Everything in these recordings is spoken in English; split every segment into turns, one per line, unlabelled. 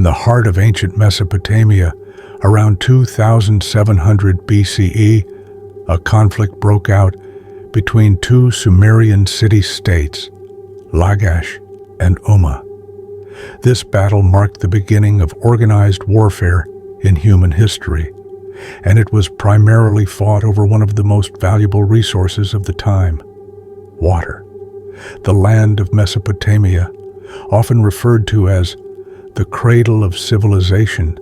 the heart of ancient Mesopotamia, around 2700 BCE, a conflict broke out between two Sumerian city-states, Lagash and Umma. This battle marked the beginning of organized warfare in human history, and it was primarily fought over one of the most valuable resources of the time: water. The land of Mesopotamia, often referred to as the cradle of civilization,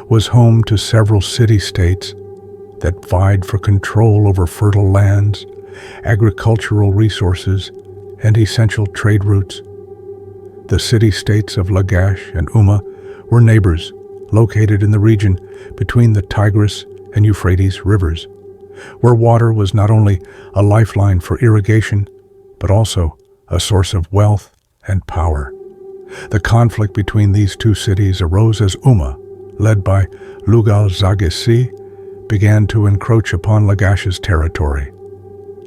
was home to several city-states that vied for control over fertile lands, agricultural resources, and essential trade routes. The city-states of Lagash and Umma were neighbors, located in the region between the Tigris and Euphrates rivers, where water was not only a lifeline for irrigation, but also a source of wealth and power. The conflict between these two cities arose as Umma, led by Lugal-Zaggisi, began to encroach upon Lagash's territory.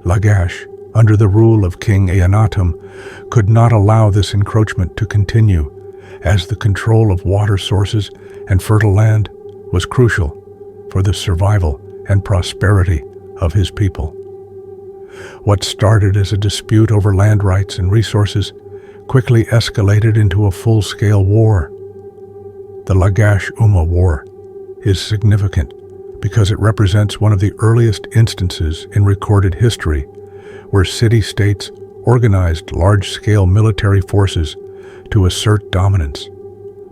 Lagash, under the rule of King Eannatum, could not allow this encroachment to continue, as the control of water sources and fertile land was crucial for the survival and prosperity of his people. What started as a dispute over land rights and resources quickly escalated into a full-scale war. The Lagash-Umma War is significant because it represents one of the earliest instances in recorded history where city-states organized large-scale military forces to assert dominance.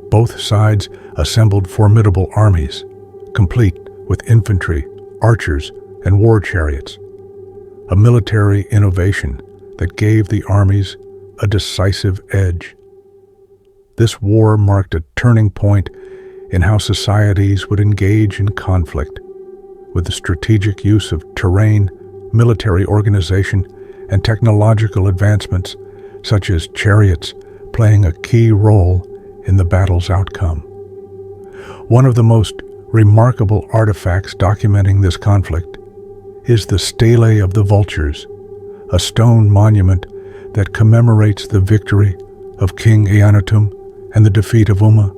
Both sides assembled formidable armies, complete with infantry, archers, and war chariots, a military innovation that gave the armies a decisive edge. This war marked a turning point in how societies would engage in conflict, with the strategic use of terrain, military organization, and technological advancements such as chariots playing a key role in the battle's outcome. One of the most remarkable artifacts documenting this conflict is the Stele of the Vultures, a stone monument that commemorates the victory of King Eannatum and the defeat of Umma.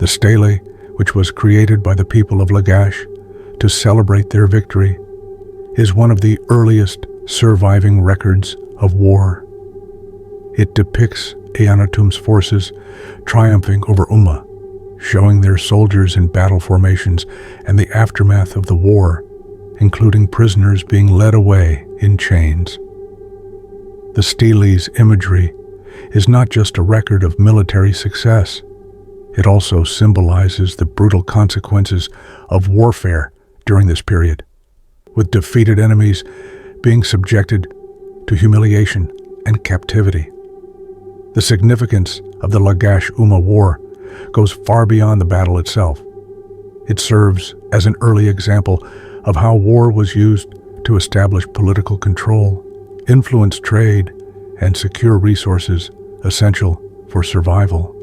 The Stele, which was created by the people of Lagash to celebrate their victory, is one of the earliest surviving records of war. It depicts Eannatum's forces triumphing over Umma, showing their soldiers in battle formations and the aftermath of the war, including prisoners being led away in chains. The stele's imagery is not just a record of military success. It also symbolizes the brutal consequences of warfare during this period, with defeated enemies being subjected to humiliation and captivity. The significance of the Lagash-Umma War goes far beyond the battle itself. It serves as an early example of how war was used to establish political control, influence trade, and secure resources essential for survival.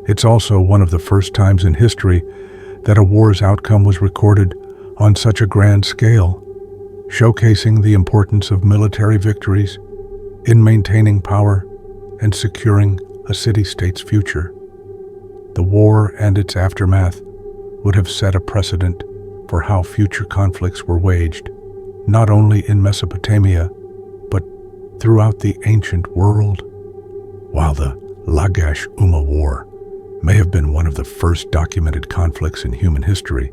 It's also one of the first times in history that a war's outcome was recorded on such a grand scale, showcasing the importance of military victories in maintaining power and securing a city-state's future. The war and its aftermath would have set a precedent for how future conflicts were waged, not only in Mesopotamia, but throughout the ancient world. While the Lagash-Umma War may have been one of the first documented conflicts in human history,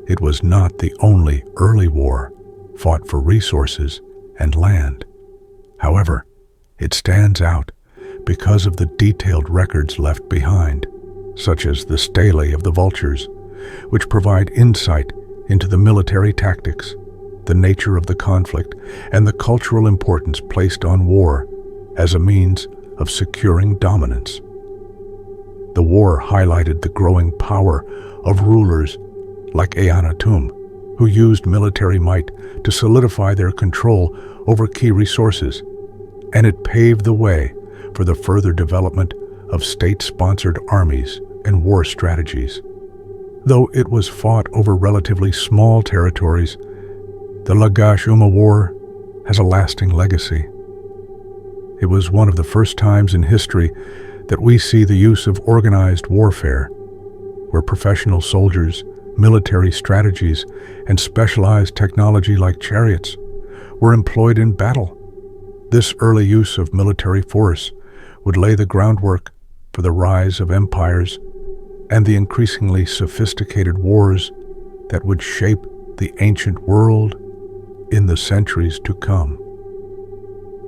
it was not the only early war fought for resources and land. However, it stands out because of the detailed records left behind, such as the Stele of the Vultures, which provide insight into the military tactics, the nature of the conflict, and the cultural importance placed on war as a means of securing dominance. The war highlighted the growing power of rulers like Eannatum, who used military might to solidify their control over key resources, and it paved the way for the further development of state-sponsored armies and war strategies. Though it was fought over relatively small territories, the Lagash-Umma War has a lasting legacy. It was one of the first times in history that we see the use of organized warfare, where professional soldiers, military strategies, and specialized technology like chariots were employed in battle. This early use of military force would lay the groundwork for the rise of empires and the increasingly sophisticated wars that would shape the ancient world in the centuries to come.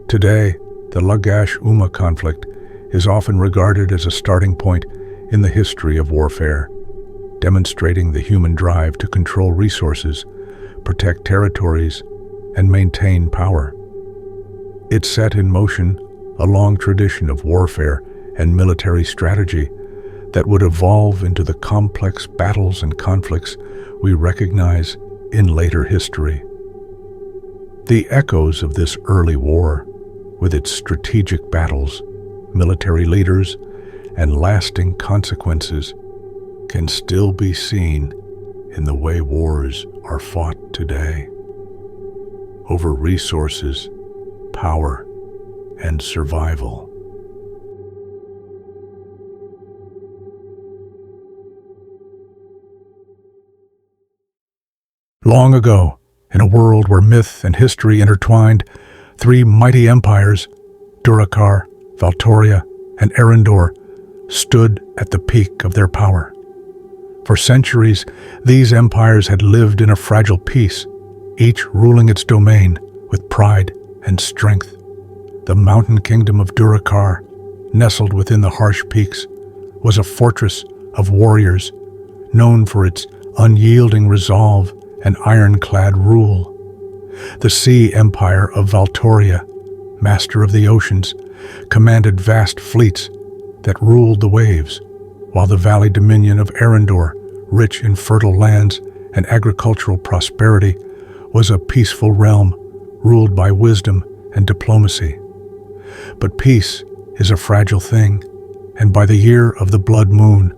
Today, the Lagash-Umma conflict is often regarded as a starting point in the history of warfare, demonstrating the human drive to control resources, protect territories, and maintain power. It set in motion a long tradition of warfare and military strategy that would evolve into the complex battles and conflicts we recognize in later history. The echoes of this early war, with its strategic battles, military leaders, and lasting consequences, can still be seen in the way wars are fought today. Over resources, power, and survival. Long ago, in a world where myth and history intertwined, three mighty empires, Durocar, Valtoria, and Erendur, stood at the peak of their power. For centuries, these empires had lived in a fragile peace, each ruling its domain with pride and strength. The mountain kingdom of Durocar, nestled within the harsh peaks, was a fortress of warriors, known for its unyielding resolve and ironclad rule. The sea empire of Valtoria, master of the oceans, commanded vast fleets that ruled the waves, while the valley dominion of Erendur, rich in fertile lands and agricultural prosperity, was a peaceful realm ruled by wisdom and diplomacy. But peace is a fragile thing, and by the year of the blood moon,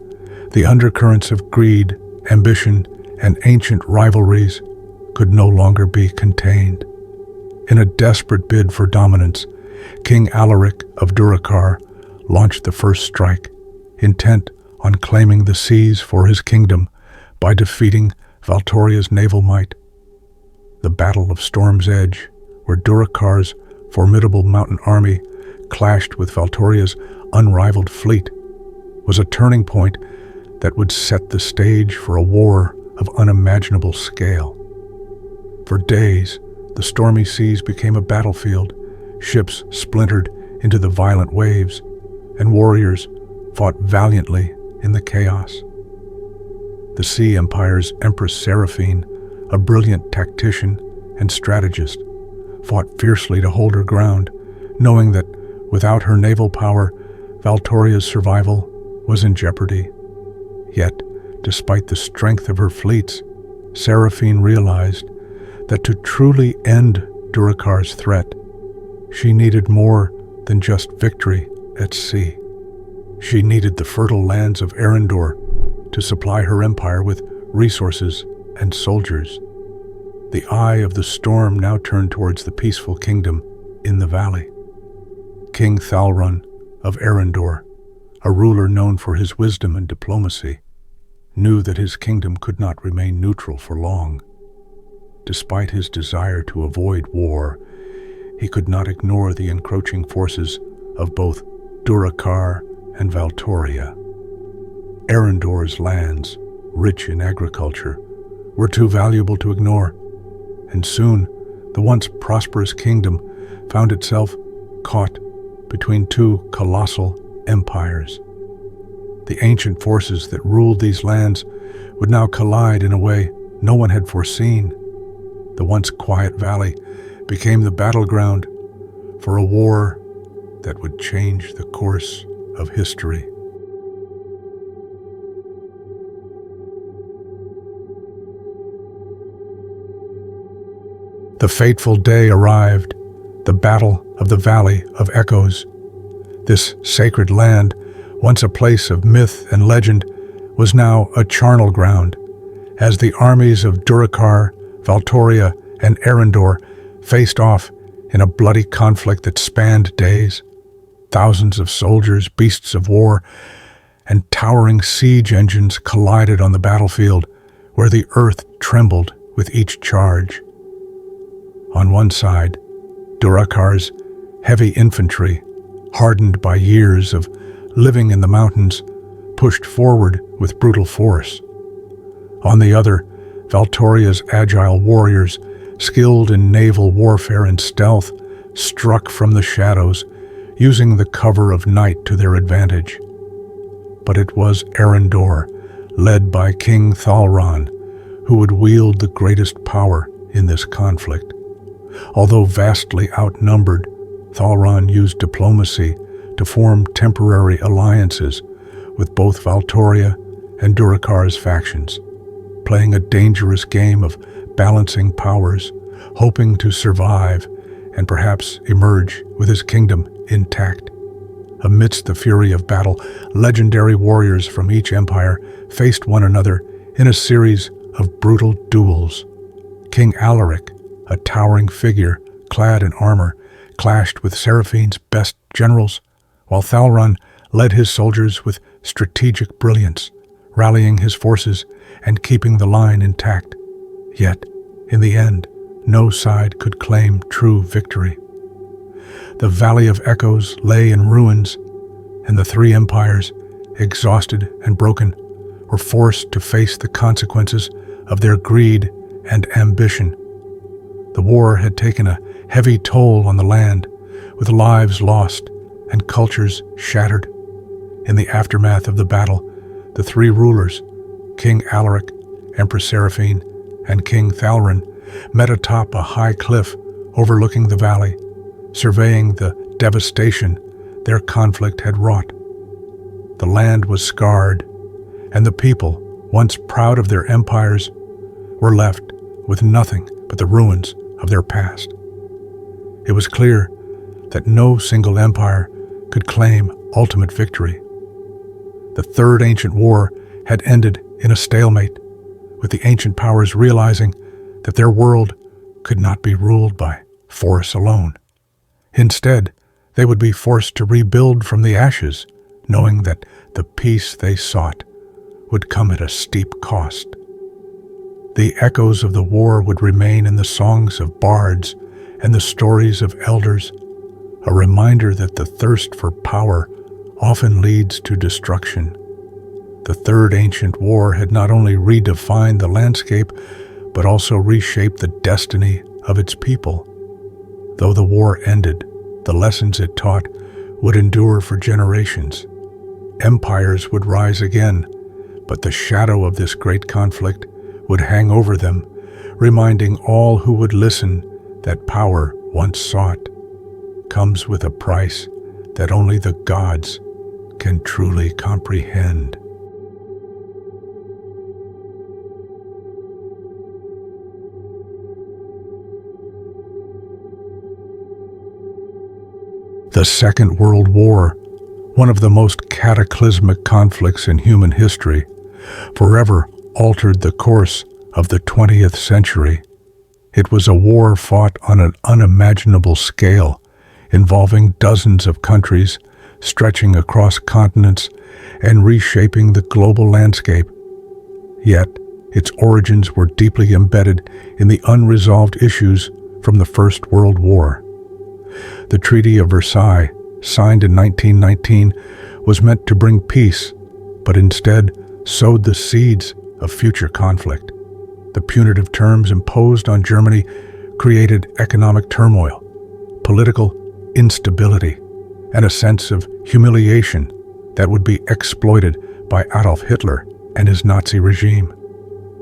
the undercurrents of greed, ambition, and ancient rivalries could no longer be contained. In a desperate bid for dominance, King Alaric of Durocar launched the first strike, intent on claiming the seas for his kingdom by defeating Valtoria's naval might. The Battle of Storm's Edge, where Durocar's formidable mountain army clashed with Valtoria's unrivaled fleet, was a turning point that would set the stage for a war of unimaginable scale. For days, the stormy seas became a battlefield, ships splintered into the violent waves, and warriors fought valiantly in the chaos. The Sea Empire's Empress Seraphine, a brilliant tactician and strategist, fought fiercely to hold her ground, knowing that without her naval power, Valtoria's survival was in jeopardy. Yet, despite the strength of her fleets, Seraphine realized that to truly end Durocar's threat, she needed more than just victory at sea. She needed the fertile lands of Erendur to supply her empire with resources and soldiers. The eye of the storm now turned towards the peaceful kingdom in the valley. King Thalrun of Erendur, a ruler known for his wisdom and diplomacy, knew that his kingdom could not remain neutral for long. Despite his desire to avoid war, he could not ignore the encroaching forces of both Durocar and Valtoria. Erendur's lands, rich in agriculture, were too valuable to ignore, and soon the once prosperous kingdom found itself caught between two colossal empires. The ancient forces that ruled these lands would now collide in a way no one had foreseen. The once quiet valley became the battleground for a war that would change the course of history. The fateful day arrived, the Battle of the Valley of Echoes. This sacred land, once a place of myth and legend, was now a charnel ground, as the armies of Durocar, Valtoria, and Erendur faced off in a bloody conflict that spanned days. Thousands of soldiers, beasts of war, and towering siege engines collided on the battlefield, where the earth trembled with each charge. On one side, Durakar's heavy infantry, hardened by years of living in the mountains, pushed forward with brutal force. On the other, Valtoria's agile warriors, skilled in naval warfare and stealth, struck from the shadows, using the cover of night to their advantage. But it was Arendor, led by King Thalron, who would wield the greatest power in this conflict. Although vastly outnumbered, Thalron used diplomacy to form temporary alliances with both Valtoria and Durakar's factions, playing a dangerous game of balancing powers, hoping to survive and perhaps emerge with his kingdom intact. Amidst the fury of battle, legendary warriors from each empire faced one another in a series of brutal duels. King Alaric, a towering figure clad in armor, clashed with Seraphine's best generals, while Thalron led his soldiers with strategic brilliance, rallying his forces and keeping the line intact. Yet, in the end, no side could claim true victory. The Valley of Echoes lay in ruins, and the three empires, exhausted and broken, were forced to face the consequences of their greed and ambition. The war had taken a heavy toll on the land, with lives lost and cultures shattered. In the aftermath of the battle, the three rulers, King Alaric, Empress Seraphine, and King Thalron, met atop a high cliff overlooking the valley, surveying the devastation their conflict had wrought. The land was scarred, and the people, once proud of their empires, were left with nothing but the ruins of their past. It was clear that no single empire could claim ultimate victory. The Third Ancient War had ended in a stalemate, with the ancient powers realizing that their world could not be ruled by force alone. Instead, they would be forced to rebuild from the ashes, knowing that the peace they sought would come at a steep cost. The echoes of the war would remain in the songs of bards and the stories of elders, a reminder that the thirst for power often leads to destruction. The Third Ancient War had not only redefined the landscape, but also reshaped the destiny of its people. Though the war ended, the lessons it taught would endure for generations. Empires would rise again, but the shadow of this great conflict would hang over them, reminding all who would listen that power once sought comes with a price that only the gods can truly comprehend. The Second World War, one of the most cataclysmic conflicts in human history, forever altered the course of the 20th century. It was a war fought on an unimaginable scale, involving dozens of countries, stretching across continents and reshaping the global landscape. Yet, its origins were deeply embedded in the unresolved issues from the First World War. The Treaty of Versailles, signed in 1919, was meant to bring peace, but instead sowed the seeds of future conflict. The punitive terms imposed on Germany created economic turmoil, political instability, and a sense of humiliation that would be exploited by Adolf Hitler and his Nazi regime.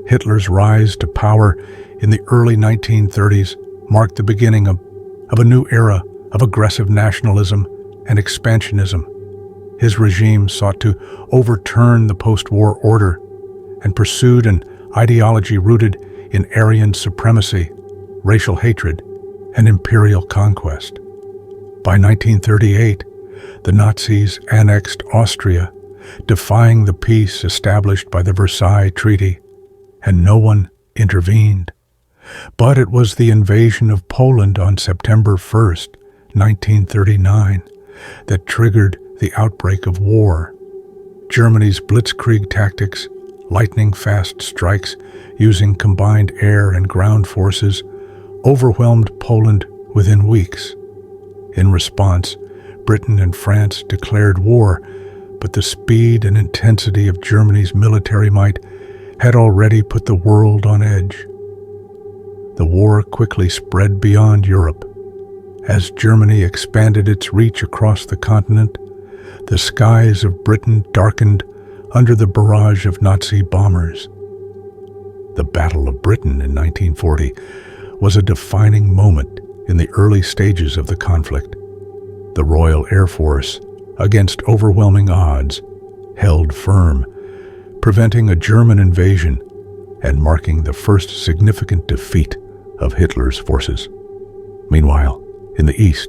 Hitler's rise to power in the early 1930s marked the beginning of a new era of aggressive nationalism and expansionism. His regime sought to overturn the post-war order and pursued an ideology rooted in Aryan supremacy, racial hatred, and imperial conquest. By 1938, the Nazis annexed Austria, defying the peace established by the Versailles Treaty, and no one intervened. But it was the invasion of Poland on September 1st, 1939, that triggered the outbreak of war. Germany's blitzkrieg tactics, lightning-fast strikes using combined air and ground forces, overwhelmed Poland within weeks. In response, Britain and France declared war, but the speed and intensity of Germany's military might had already put the world on edge. The war quickly spread beyond Europe. As Germany expanded its reach across the continent, the skies of Britain darkened under the barrage of Nazi bombers. The Battle of Britain in 1940 was a defining moment in the early stages of the conflict. The Royal Air Force, against overwhelming odds, held firm, preventing a German invasion and marking the first significant defeat of Hitler's forces. Meanwhile, in the East,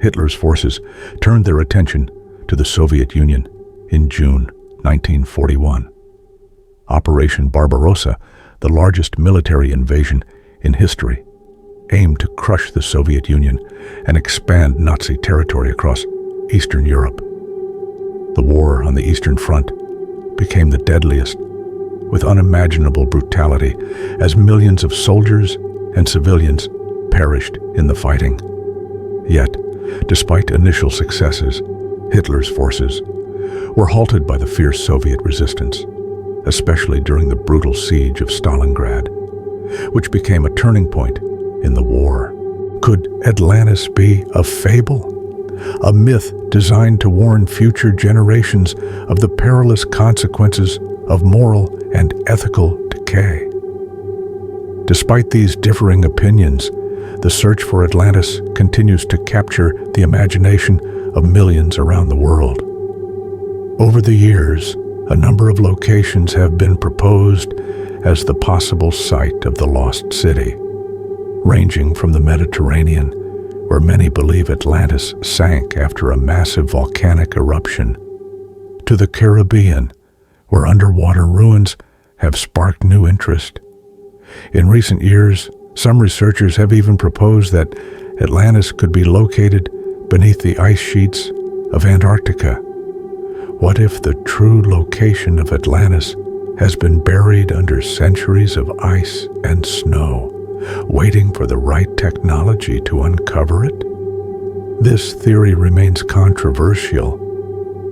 Hitler's forces turned their attention to the Soviet Union in June 1941. Operation Barbarossa, the largest military invasion in history, aimed to crush the Soviet Union and expand Nazi territory across Eastern Europe. The war on the Eastern Front became the deadliest, with unimaginable brutality, as millions of soldiers and civilians perished in the fighting. Yet, despite initial successes, Hitler's forces were halted by the fierce Soviet resistance, especially during the brutal siege of Stalingrad, which became a turning point in the war. Could Atlantis be a fable? A myth designed to warn future generations of the perilous consequences of moral and ethical decay. Despite these differing opinions, the search for Atlantis continues to capture the imagination of millions around the world. Over the years, a number of locations have been proposed as the possible site of the lost city, ranging from the Mediterranean, where many believe Atlantis sank after a massive volcanic eruption, to the Caribbean, where underwater ruins have sparked new interest. In recent years, some researchers have even proposed that Atlantis could be located beneath the ice sheets of Antarctica. What if the true location of Atlantis has been buried under centuries of ice and snow, waiting for the right technology to uncover it? This theory remains controversial,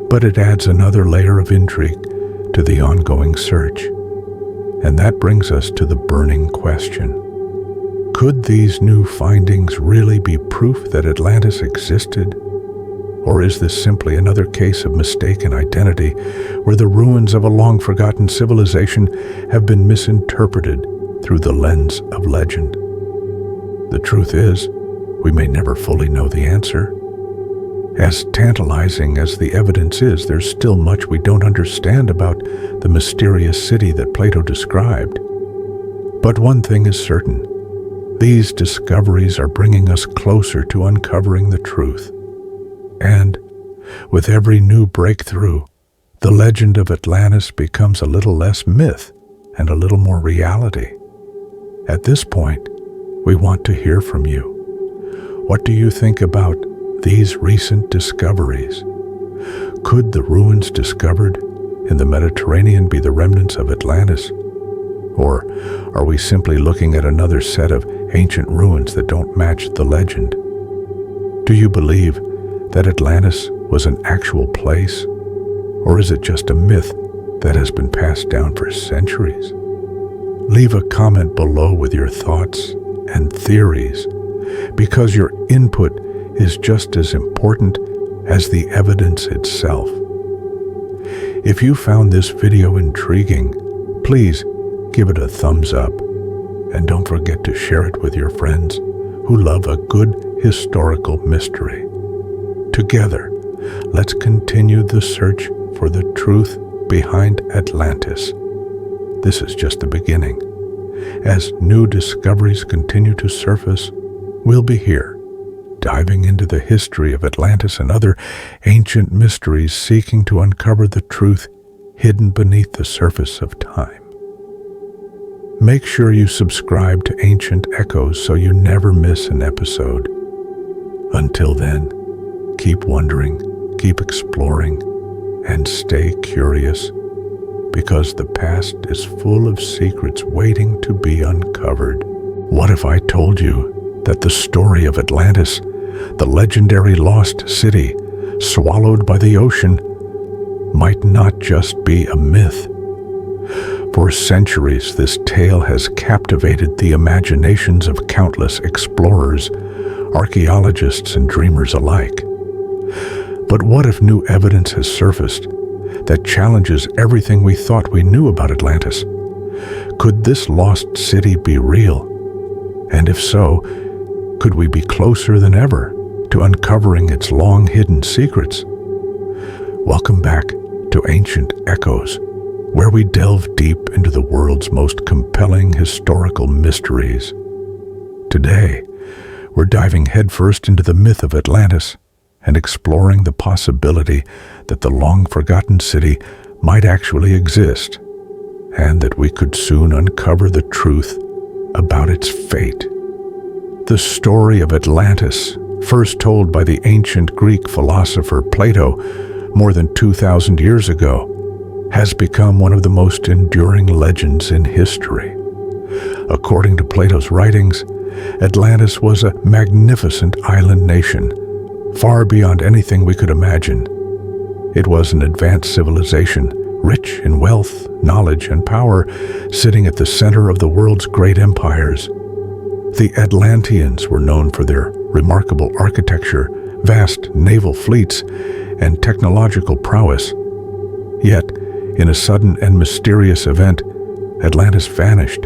but it adds another layer of intrigue to the ongoing search. And that brings us to the burning question. Could these new findings really be proof that Atlantis existed? Or is this simply another case of mistaken identity, where the ruins of a long-forgotten civilization have been misinterpreted through the lens of legend? The truth is, we may never fully know the answer. As tantalizing as the evidence is, there's still much we don't understand about the mysterious city that Plato described. But one thing is certain. These discoveries are bringing us closer to uncovering the truth. And, with every new breakthrough, the legend of Atlantis becomes a little less myth and a little more reality. At this point, we want to hear from you. What do you think about these recent discoveries? Could the ruins discovered in the Mediterranean be the remnants of Atlantis? Or are we simply looking at another set of ancient ruins that don't match the legend? Do you believe that Atlantis was an actual place? Or is it just a myth that has been passed down for centuries? Leave a comment below with your thoughts and theories, because your input is just as important as the evidence itself. If you found this video intriguing, please give it a thumbs up, and don't forget to share it with your friends who love a good historical mystery. Together, let's continue the search for the truth behind Atlantis. This is just the beginning. As new discoveries continue to surface, we'll be here, diving into the history of Atlantis and other ancient mysteries, seeking to uncover the truth hidden beneath the surface of time. Make sure you subscribe to Ancient Echoes so you never miss an episode. Until then, keep wondering, keep exploring, and stay curious, because the past is full of secrets waiting to be uncovered. What if I told you that the story of Atlantis, the legendary lost city swallowed by the ocean, might not just be a myth? For centuries, this tale has captivated the imaginations of countless explorers, archaeologists, and dreamers alike. But what if new evidence has surfaced that challenges everything we thought we knew about Atlantis? Could this lost city be real? And if so, could we be closer than ever to uncovering its long-hidden secrets? Welcome back to Ancient Echoes, where we delve deep into the world's most compelling historical mysteries. Today, we're diving headfirst into the myth of Atlantis and exploring the possibility that the long-forgotten city might actually exist, and that we could soon uncover the truth about its fate. The story of Atlantis, first told by the ancient Greek philosopher Plato more than 2,000 years ago, has become one of the most enduring legends in history. According to Plato's writings, Atlantis was a magnificent island nation, far beyond anything we could imagine. It was an advanced civilization, rich in wealth, knowledge, and power, sitting at the center of the world's great empires. The Atlanteans were known for their remarkable architecture, vast naval fleets, and technological prowess. Yet, in a sudden and mysterious event, Atlantis vanished,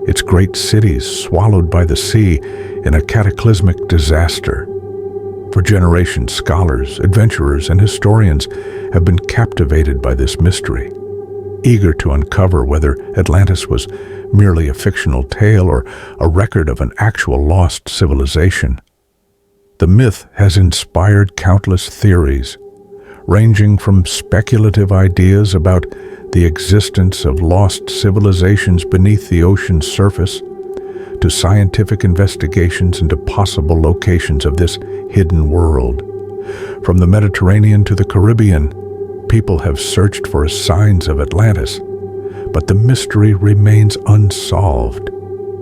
its great cities swallowed by the sea in a cataclysmic disaster. For generations, scholars, adventurers, and historians have been captivated by this mystery, eager to uncover whether Atlantis was merely a fictional tale or a record of an actual lost civilization. The myth has inspired countless theories, ranging from speculative ideas about the existence of lost civilizations beneath the ocean's surface to scientific investigations into possible locations of this hidden world. From the Mediterranean to the Caribbean, people have searched for signs of Atlantis, but the mystery remains unsolved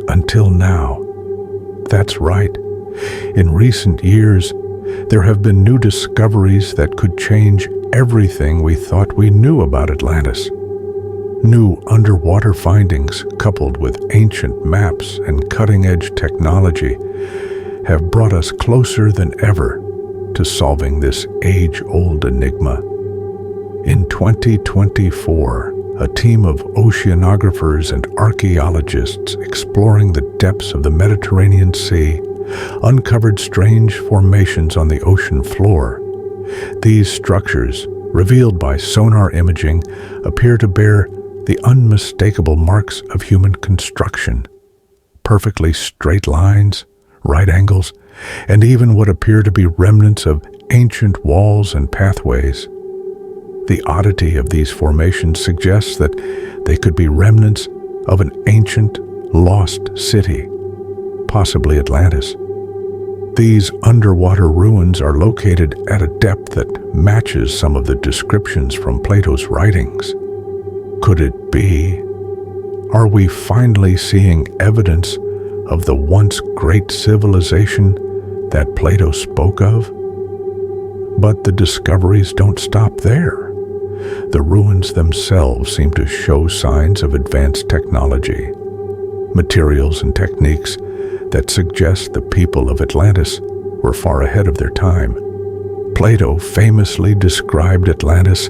until now. That's right. In recent years, there have been new discoveries that could change everything we thought we knew about Atlantis. New underwater findings, coupled with ancient maps and cutting-edge technology, have brought us closer than ever to solving this age-old enigma. In 2024, a team of oceanographers and archaeologists exploring the depths of the Mediterranean Sea uncovered strange formations on the ocean floor. These structures, revealed by sonar imaging, appear to bear the unmistakable marks of human construction. Perfectly straight lines, right angles, and even what appear to be remnants of ancient walls and pathways. The oddity of these formations suggests that they could be remnants of an ancient, lost city, possibly Atlantis. These underwater ruins are located at a depth that matches some of the descriptions from Plato's writings. Could it be? Are we finally seeing evidence of the once great civilization that Plato spoke of? But the discoveries don't stop there. The ruins themselves seem to show signs of advanced technology, materials and techniques that suggest the people of Atlantis were far ahead of their time. Plato famously described Atlantis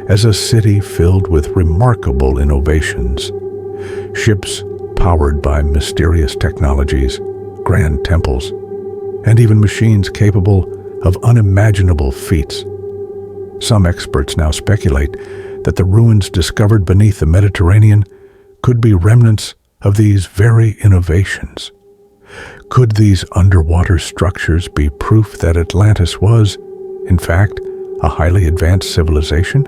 as a city filled with remarkable innovations. Ships powered by mysterious technologies, grand temples, and even machines capable of unimaginable feats. Some experts now speculate that the ruins discovered beneath the Mediterranean could be remnants of these very innovations. Could these underwater structures be proof that Atlantis was, in fact, a highly advanced civilization?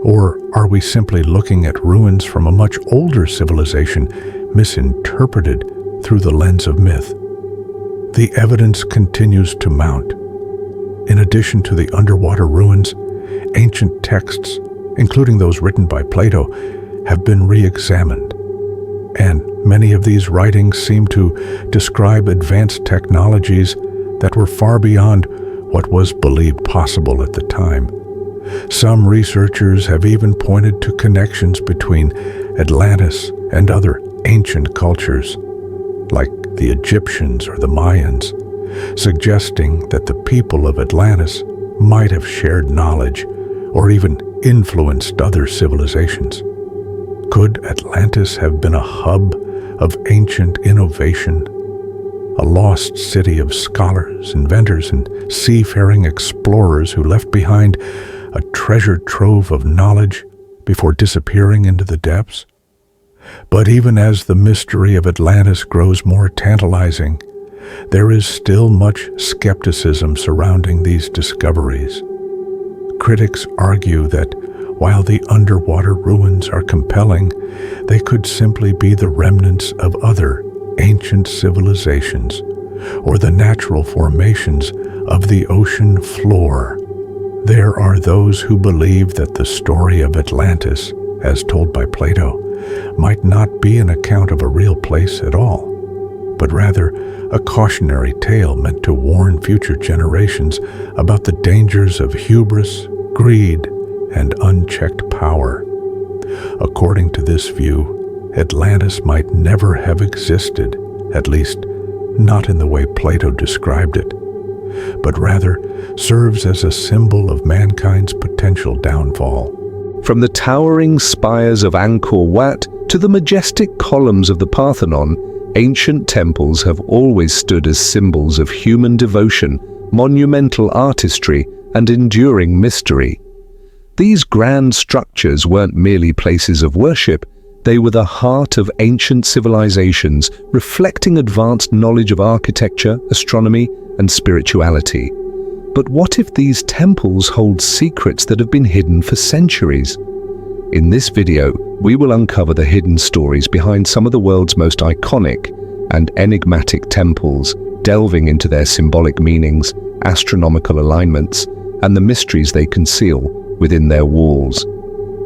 Or are we simply looking at ruins from a much older civilization misinterpreted through the lens of myth? The evidence continues to mount. In addition to the underwater ruins, ancient texts, including those written by Plato, have been re-examined. And many of these writings seem to describe advanced technologies that were far beyond what was believed possible at the time. Some researchers have even pointed to connections between Atlantis and other ancient cultures, like the Egyptians or the Mayans, suggesting that the people of Atlantis might have shared knowledge or even influenced other civilizations. Could Atlantis have been a hub of ancient innovation, a lost city of scholars, inventors, and seafaring explorers who left behind a treasure trove of knowledge before disappearing into the depths? But even as the mystery of Atlantis grows more tantalizing, there is still much skepticism surrounding these discoveries. Critics argue that while the underwater ruins are compelling, they could simply be the remnants of other ancient civilizations or the natural formations of the ocean floor. There are those who believe that the story of Atlantis, as told by Plato, might not be an account of a real place at all, but rather a cautionary tale meant to warn future generations about the dangers of hubris, greed, and unchecked power. According to this view, Atlantis might never have existed, at least not in the way Plato described it, but rather serves as a symbol of mankind's potential downfall.
From the towering spires of Angkor Wat to the majestic columns of the Parthenon, ancient temples have always stood as symbols of human devotion, monumental artistry, and enduring mystery. These grand structures weren't merely places of worship, they were the heart of ancient civilizations, reflecting advanced knowledge of architecture, astronomy, and spirituality. But what if these temples hold secrets that have been hidden for centuries? In this video, we will uncover the hidden stories behind some of the world's most iconic and enigmatic temples, delving into their symbolic meanings, astronomical alignments, and the mysteries they conceal within their walls.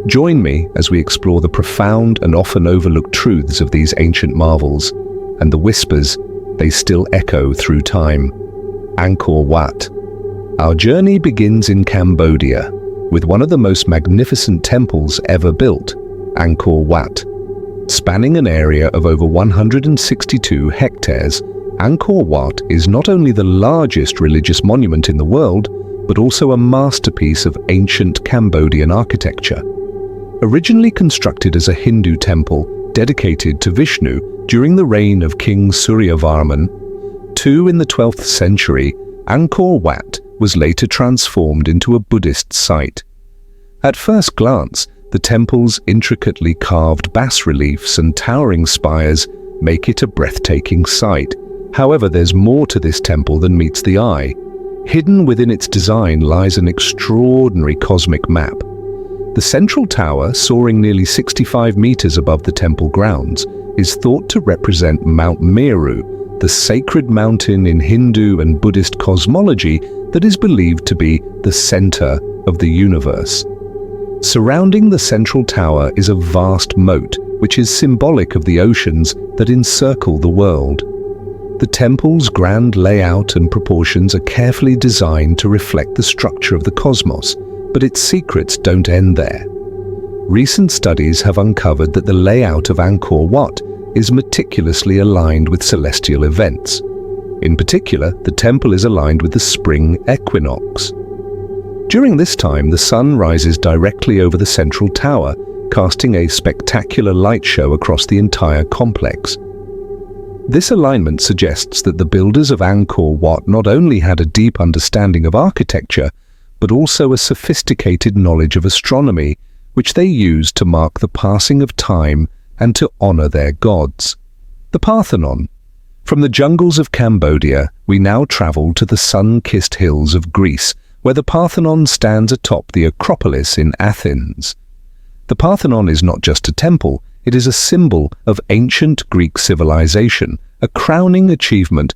Join me as we explore the profound and often overlooked truths of these ancient marvels and the whispers they still echo through time. Angkor Wat. Our journey begins in Cambodia, with one of the most magnificent temples ever built, Angkor Wat. Spanning an area of over 162 hectares, Angkor Wat is not only the largest religious monument in the world, but also a masterpiece of ancient Cambodian architecture. Originally constructed as a Hindu temple dedicated to Vishnu during the reign of King Suryavarman II in the 12th century, Angkor Wat was later transformed into a Buddhist site. At first glance, the temple's intricately carved bas-reliefs and towering spires make it a breathtaking sight. However, there's more to this temple than meets the eye. Hidden within its design lies an extraordinary cosmic map. The central tower, soaring nearly 65 meters above the temple grounds, is thought to represent Mount Meru, the sacred mountain in Hindu and Buddhist cosmology that is believed to be the center of the universe. Surrounding the central tower is a vast moat, which is symbolic of the oceans that encircle the world. The temple's grand layout and proportions are carefully designed to reflect the structure of the cosmos, but its secrets don't end there. Recent studies have uncovered that the layout of Angkor Wat is meticulously aligned with celestial events. In particular, the temple is aligned with the spring equinox. During this time, the sun rises directly over the central tower, casting a spectacular light show across the entire complex. This alignment suggests that the builders of Angkor Wat not only had a deep understanding of architecture, but also a sophisticated knowledge of astronomy, which they used to mark the passing of time and to honor their gods. The Parthenon. From the jungles of Cambodia, we now travel to the sun-kissed hills of Greece, where the Parthenon stands atop the Acropolis in Athens. The Parthenon is not just a temple, it is a symbol of ancient Greek civilization, a crowning achievement